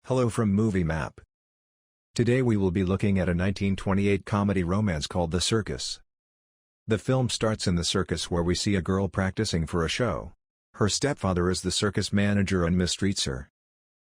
Hello from Movie Map. Today we will be looking at a 1928 comedy romance called The Circus. The film starts in the circus where we see a girl practicing for a show. Her stepfather is the circus manager and mistreats her.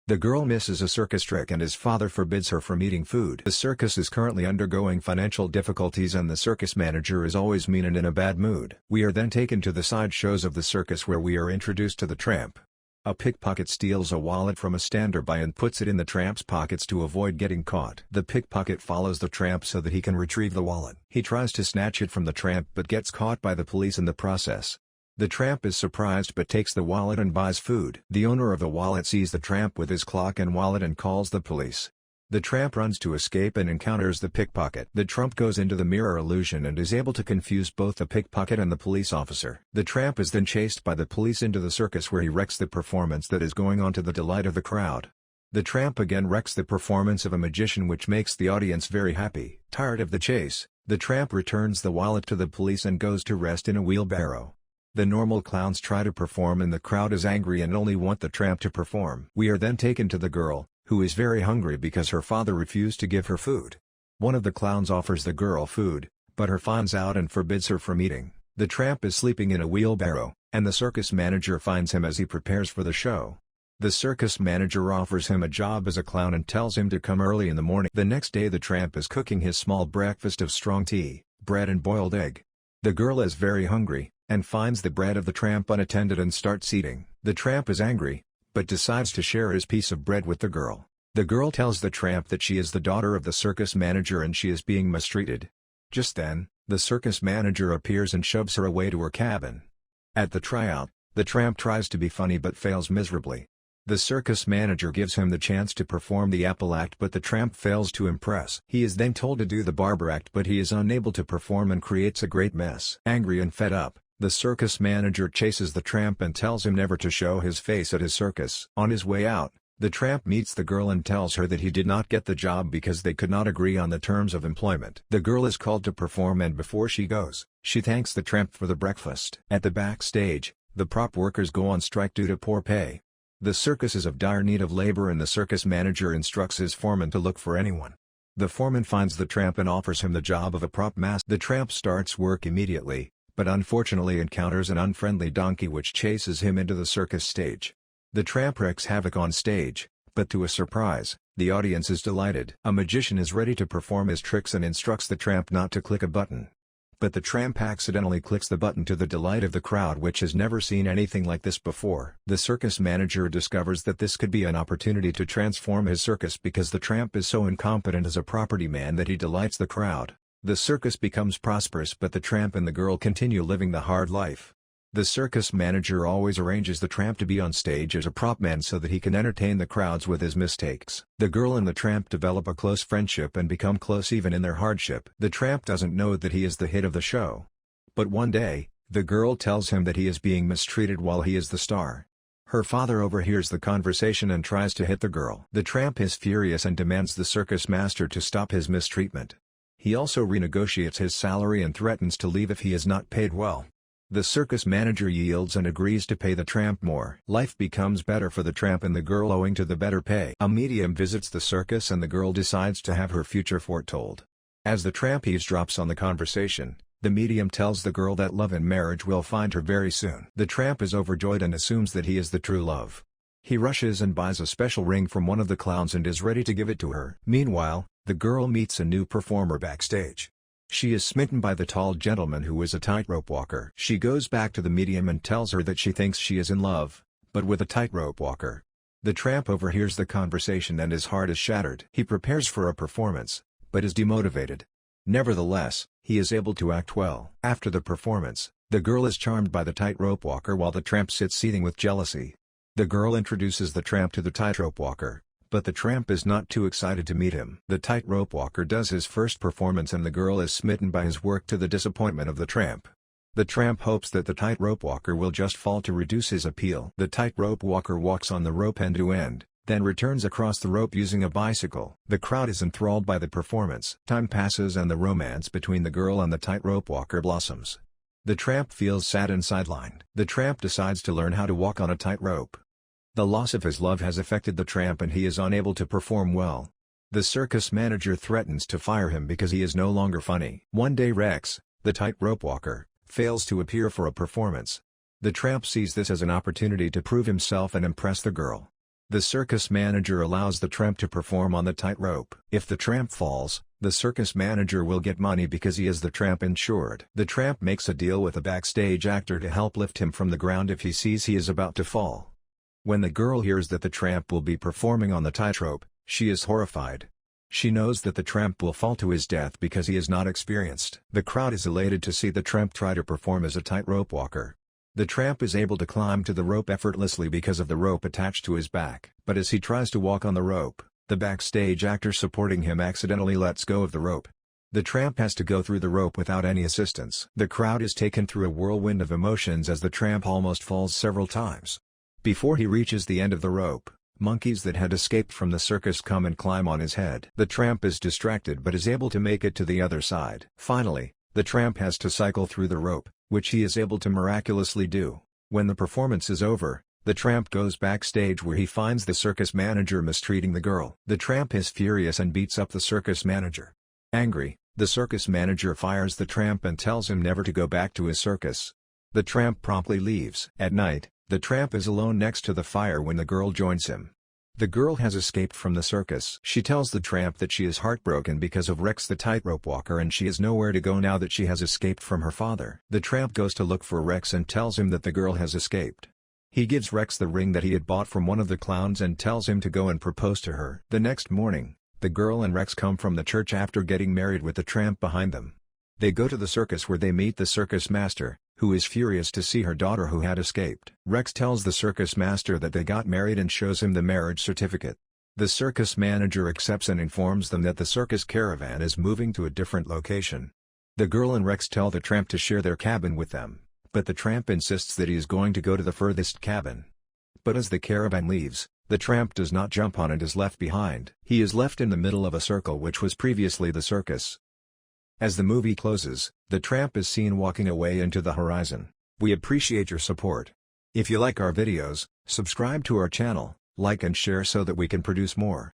The girl misses a circus trick and his father forbids her from eating food. The circus is currently undergoing financial difficulties and the circus manager is always mean and in a bad mood. We are then taken to the side shows of the circus where we are introduced to the tramp. A pickpocket steals a wallet from a standby and puts it in the tramp's pockets to avoid getting caught. The pickpocket follows the tramp so that he can retrieve the wallet. He tries to snatch it from the tramp but gets caught by the police in the process. The tramp is surprised but takes the wallet and buys food. The owner of the wallet sees the tramp with his clock and wallet and calls the police. The tramp runs to escape and encounters the pickpocket. The tramp goes into the mirror illusion and is able to confuse both the pickpocket and the police officer. The tramp is then chased by the police into the circus where he wrecks the performance that is going on to the delight of the crowd. The tramp again wrecks the performance of a magician which makes the audience very happy. Tired of the chase, the tramp returns the wallet to the police and goes to rest in a wheelbarrow. The normal clowns try to perform and the crowd is angry and only want the tramp to perform. We are then taken to the girl, who is very hungry because her father refused to give her food. One of the clowns offers the girl food, but her finds out and forbids her from eating. The tramp is sleeping in a wheelbarrow, and the circus manager finds him as he prepares for the show. The circus manager offers him a job as a clown and tells him to come early in the morning. The next day the tramp is cooking his small breakfast of strong tea, bread and boiled egg. The girl is very hungry, and finds the bread of the tramp unattended and starts eating. The tramp is angry, but decides to share his piece of bread with the girl. The girl tells the tramp that she is the daughter of the circus manager and she is being mistreated. Just then, the circus manager appears and shoves her away to her cabin. At the tryout, the tramp tries to be funny but fails miserably. The circus manager gives him the chance to perform the apple act but the tramp fails to impress. He is then told to do the barber act but he is unable to perform and creates a great mess. Angry and fed up, the circus manager chases the tramp and tells him never to show his face at his circus. On his way out, the tramp meets the girl and tells her that he did not get the job because they could not agree on the terms of employment. The girl is called to perform and before she goes, she thanks the tramp for the breakfast. At the backstage, the prop workers go on strike due to poor pay. The circus is of dire need of labor and the circus manager instructs his foreman to look for anyone. The foreman finds the tramp and offers him the job of a prop master. The tramp starts work immediately, but unfortunately encounters an unfriendly donkey which chases him into the circus stage. The tramp wreaks havoc on stage, but to a surprise, the audience is delighted. A magician is ready to perform his tricks and instructs the tramp not to click a button. But the tramp accidentally clicks the button to the delight of the crowd which has never seen anything like this before. The circus manager discovers that this could be an opportunity to transform his circus because the tramp is so incompetent as a property man that he delights the crowd. The circus becomes prosperous but the tramp and the girl continue living the hard life. The circus manager always arranges the tramp to be on stage as a prop man so that he can entertain the crowds with his mistakes. The girl and the tramp develop a close friendship and become close even in their hardship. The tramp doesn't know that he is the hit of the show. But one day, the girl tells him that he is being mistreated while he is the star. Her father overhears the conversation and tries to hit the girl. The tramp is furious and demands the circus master to stop his mistreatment. He also renegotiates his salary and threatens to leave if he is not paid well. The circus manager yields and agrees to pay the tramp more. Life becomes better for the tramp and the girl owing to the better pay. A medium visits the circus and the girl decides to have her future foretold. As the tramp eavesdrops on the conversation, the medium tells the girl that love and marriage will find her very soon. The tramp is overjoyed and assumes that he is the true love. He rushes and buys a special ring from one of the clowns and is ready to give it to her. Meanwhile, the girl meets a new performer backstage. She is smitten by the tall gentleman who is a tightrope walker. She goes back to the medium and tells her that she thinks she is in love, but with a tightrope walker. The tramp overhears the conversation and his heart is shattered. He prepares for a performance, but is demotivated. Nevertheless, he is able to act well. After the performance, the girl is charmed by the tightrope walker while the tramp sits seething with jealousy. The girl introduces the tramp to the tightrope walker, but the tramp is not too excited to meet him. The tightrope walker does his first performance and the girl is smitten by his work to the disappointment of the tramp. The tramp hopes that the tightrope walker will just fall to reduce his appeal. The tightrope walker walks on the rope end to end, then returns across the rope using a bicycle. The crowd is enthralled by the performance. Time passes and the romance between the girl and the tightrope walker blossoms. The tramp feels sad and sidelined. The tramp decides to learn how to walk on a tightrope. The loss of his love has affected the tramp and he is unable to perform well. The circus manager threatens to fire him because he is no longer funny. One day Rex, the tightrope walker, fails to appear for a performance. The tramp sees this as an opportunity to prove himself and impress the girl. The circus manager allows the tramp to perform on the tightrope. If the tramp falls, the circus manager will get money because he is the tramp insured. The tramp makes a deal with a backstage actor to help lift him from the ground if he sees he is about to fall. When the girl hears that the tramp will be performing on the tightrope, she is horrified. She knows that the tramp will fall to his death because he is not experienced. The crowd is elated to see the tramp try to perform as a tightrope walker. The tramp is able to climb to the rope effortlessly because of the rope attached to his back. But as he tries to walk on the rope, the backstage actor supporting him accidentally lets go of the rope. The tramp has to go through the rope without any assistance. The crowd is taken through a whirlwind of emotions as the tramp almost falls several times. Before he reaches the end of the rope, monkeys that had escaped from the circus come and climb on his head. The tramp is distracted but is able to make it to the other side. Finally, the tramp has to cycle through the rope, which he is able to miraculously do. When the performance is over, the tramp goes backstage where he finds the circus manager mistreating the girl. The tramp is furious and beats up the circus manager. Angry, the circus manager fires the tramp and tells him never to go back to his circus. The tramp promptly leaves. At night, the tramp is alone next to the fire when the girl joins him. The girl has escaped from the circus. She tells the tramp that she is heartbroken because of Rex the tightrope walker and she has nowhere to go now that she has escaped from her father. The tramp goes to look for Rex and tells him that the girl has escaped. He gives Rex the ring that he had bought from one of the clowns and tells him to go and propose to her. The next morning, the girl and Rex come from the church after getting married with the tramp behind them. They go to the circus where they meet the circus master, who is furious to see her daughter who had escaped. Rex tells the circus master that they got married and shows him the marriage certificate. The circus manager accepts and informs them that the circus caravan is moving to a different location. The girl and Rex tell the tramp to share their cabin with them, but the tramp insists that he is going to go to the furthest cabin. But as the caravan leaves, the tramp does not jump on and is left behind. He is left in the middle of a circle which was previously the circus. As the movie closes, the tramp is seen walking away into the horizon. We appreciate your support. If you like our videos, subscribe to our channel, like and share so that we can produce more.